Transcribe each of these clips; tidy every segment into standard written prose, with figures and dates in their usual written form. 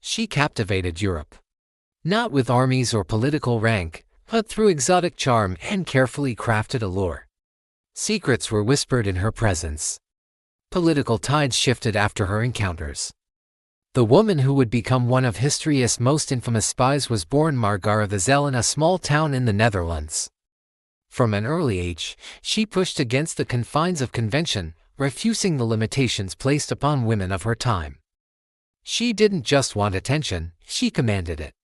She captivated Europe. Not with armies or political rank, but through exotic charm and carefully crafted allure. Secrets were whispered in her presence. Political tides shifted after her encounters. The woman who would become one of history's most infamous spies was born Margara the Zell in a small town in the Netherlands. From an early age, she pushed against the confines of convention, refusing the limitations placed upon women of her time. She didn't just want attention, she commanded it.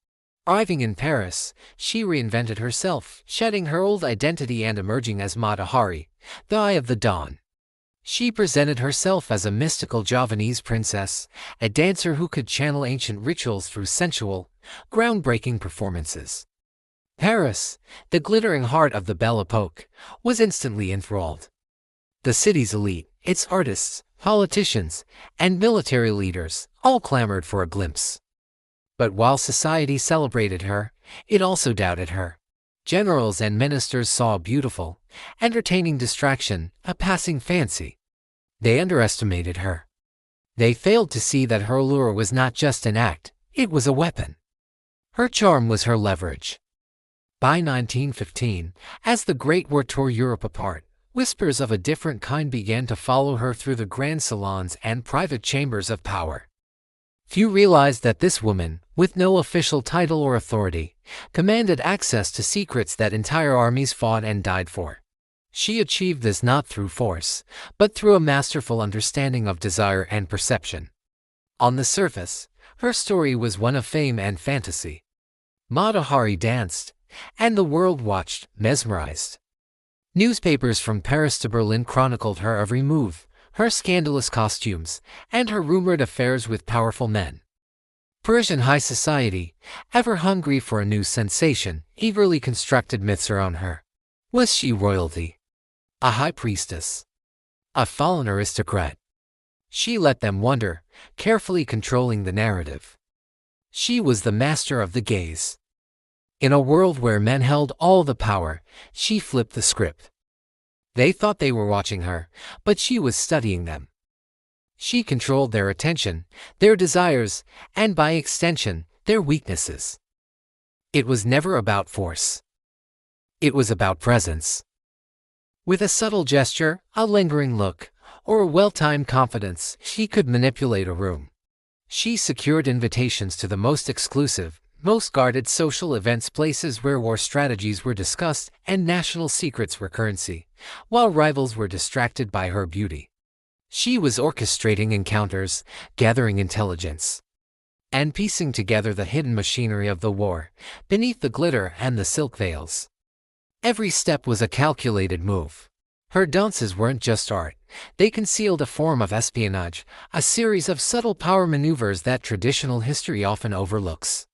Arriving in Paris, she reinvented herself, shedding her old identity and emerging as Mata Hari, the Eye of the Dawn. She presented herself as a mystical Javanese princess, a dancer who could channel ancient rituals through sensual, groundbreaking performances. Paris, the glittering heart of the Belle Epoque, was instantly enthralled. The city's elite, its artists, politicians, and military leaders, all clamored for a glimpse. But while society celebrated her, it also doubted her. Generals and ministers saw a beautiful, entertaining distraction, a passing fancy. They underestimated her. They failed to see that her allure was not just an act, it was a weapon. Her charm was her leverage. By 1915, as the Great War tore Europe apart, whispers of a different kind began to follow her through the grand salons and private chambers of power. Few realized that this woman, with no official title or authority, commanded access to secrets that entire armies fought and died for. She achieved this not through force, but through a masterful understanding of desire and perception. On the surface, her story was one of fame and fantasy. Mata Hari danced, and the world watched, mesmerized. Newspapers from Paris to Berlin chronicled her every move, her scandalous costumes, and her rumored affairs with powerful men. Parisian high society, ever hungry for a new sensation, eagerly constructed myths around her. Was she royalty? A high priestess? A fallen aristocrat? She let them wonder, carefully controlling the narrative. She was the master of the gaze. In a world where men held all the power, she flipped the script. They thought they were watching her, but she was studying them. She controlled their attention, their desires, and by extension, their weaknesses. It was never about force. It was about presence. With a subtle gesture, a lingering look, or a well-timed confidence, she could manipulate a room. She secured invitations to the most exclusive, most guarded social events, places where war strategies were discussed and national secrets were currency, while rivals were distracted by her beauty. She was orchestrating encounters, gathering intelligence, and piecing together the hidden machinery of the war, beneath the glitter and the silk veils. Every step was a calculated move. Her dances weren't just art, they concealed a form of espionage, a series of subtle power maneuvers that traditional history often overlooks.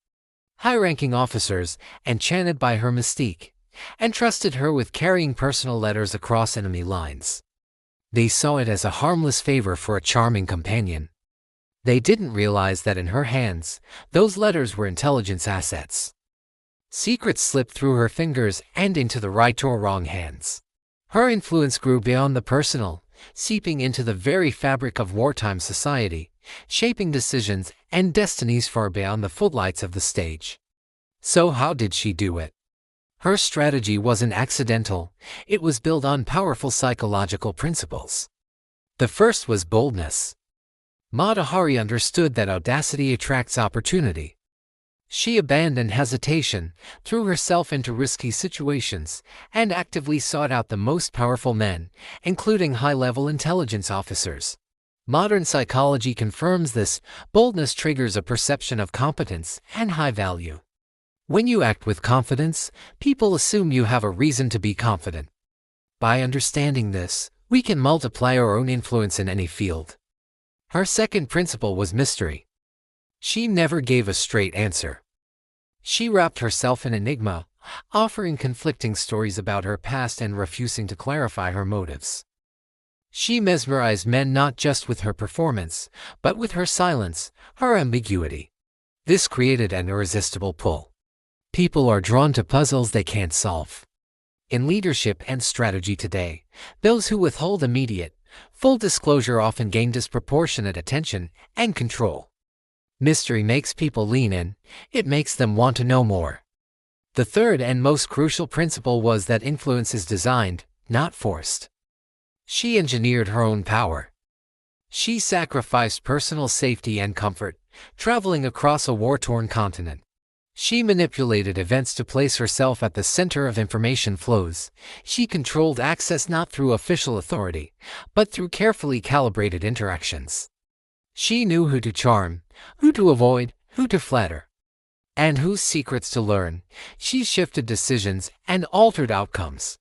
High-ranking officers, enchanted by her mystique, entrusted her with carrying personal letters across enemy lines. They saw it as a harmless favor for a charming companion. They didn't realize that in her hands, those letters were intelligence assets. Secrets slipped through her fingers and into the right or wrong hands. Her influence grew beyond the personal, seeping into the very fabric of wartime society, shaping decisions and destinies far beyond the footlights of the stage. So how did she do it? Her strategy wasn't accidental, it was built on powerful psychological principles. The first was boldness. Mata Hari understood that audacity attracts opportunity. She abandoned hesitation, threw herself into risky situations, and actively sought out the most powerful men, including high-level intelligence officers. Modern psychology confirms this. Boldness triggers a perception of competence and high value. When you act with confidence, people assume you have a reason to be confident. By understanding this, we can multiply our own influence in any field. Her second principle was mystery. She never gave a straight answer. She wrapped herself in enigma, offering conflicting stories about her past and refusing to clarify her motives. She mesmerized men not just with her performance, but with her silence, her ambiguity. This created an irresistible pull. People are drawn to puzzles they can't solve. In leadership and strategy today, those who withhold immediate, full disclosure often gain disproportionate attention and control. Mystery makes people lean in, it makes them want to know more. The third and most crucial principle was that influence is designed, not forced. She engineered her own power. She sacrificed personal safety and comfort, traveling across a war-torn continent. She manipulated events to place herself at the center of information flows. She controlled access not through official authority, but through carefully calibrated interactions. She knew who to charm, who to avoid, who to flatter, and whose secrets to learn. She shifted decisions and altered outcomes.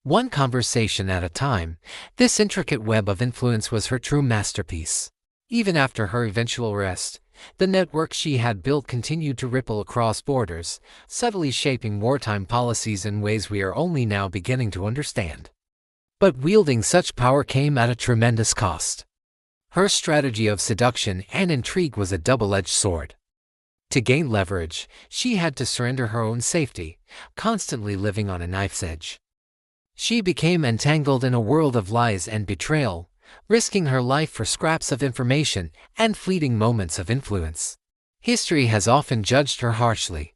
One conversation at a time, this intricate web of influence was her true masterpiece. Even after her eventual arrest, the network she had built continued to ripple across borders, subtly shaping wartime policies in ways we are only now beginning to understand. But wielding such power came at a tremendous cost. Her strategy of seduction and intrigue was a double-edged sword. To gain leverage, she had to surrender her own safety, constantly living on a knife's edge. She became entangled in a world of lies and betrayal, risking her life for scraps of information and fleeting moments of influence. History has often judged her harshly.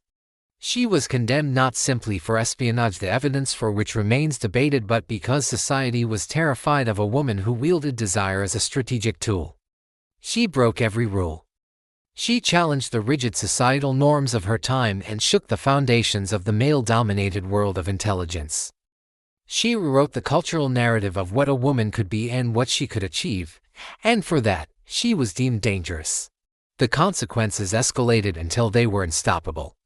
She was condemned not simply for espionage, the evidence for which remains debated, but because society was terrified of a woman who wielded desire as a strategic tool. She broke every rule. She challenged the rigid societal norms of her time and shook the foundations of the male-dominated world of intelligence. She rewrote the cultural narrative of what a woman could be and what she could achieve, and for that, she was deemed dangerous. The consequences escalated until they were unstoppable.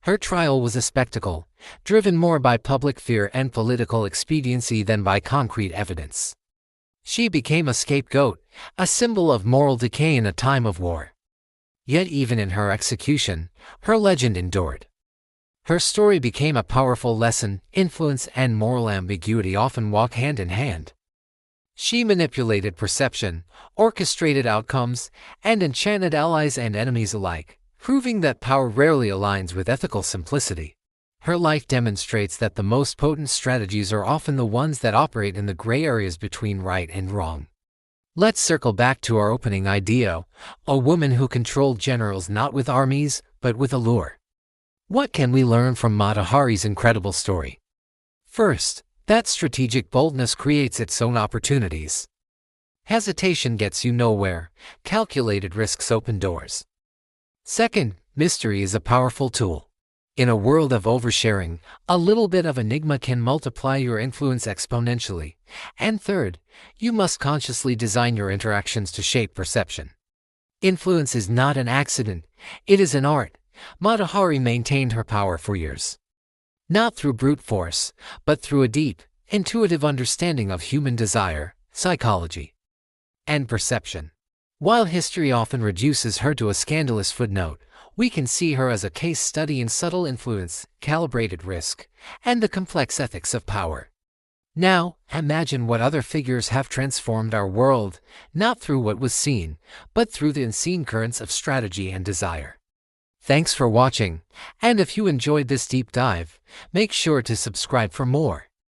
Her trial was a spectacle, driven more by public fear and political expediency than by concrete evidence. She became a scapegoat, a symbol of moral decay in a time of war. Yet even in her execution, her legend endured. Her story became a powerful lesson. Influence and moral ambiguity often walk hand in hand. She manipulated perception, orchestrated outcomes, and enchanted allies and enemies alike, proving that power rarely aligns with ethical simplicity. Her life demonstrates that the most potent strategies are often the ones that operate in the gray areas between right and wrong. Let's circle back to our opening idea, a woman who controlled generals not with armies, but with allure. What can we learn from Mata Hari's incredible story? First, that strategic boldness creates its own opportunities. Hesitation gets you nowhere, calculated risks open doors. Second, mystery is a powerful tool. In a world of oversharing, a little bit of enigma can multiply your influence exponentially. And third, you must consciously design your interactions to shape perception. Influence is not an accident, it is an art. Mata Hari maintained her power for years. Not through brute force, but through a deep, intuitive understanding of human desire, psychology, and perception. While history often reduces her to a scandalous footnote, we can see her as a case study in subtle influence, calibrated risk, and the complex ethics of power. Now, imagine what other figures have transformed our world, not through what was seen, but through the unseen currents of strategy and desire. Thanks for watching, and if you enjoyed this deep dive, make sure to subscribe for more.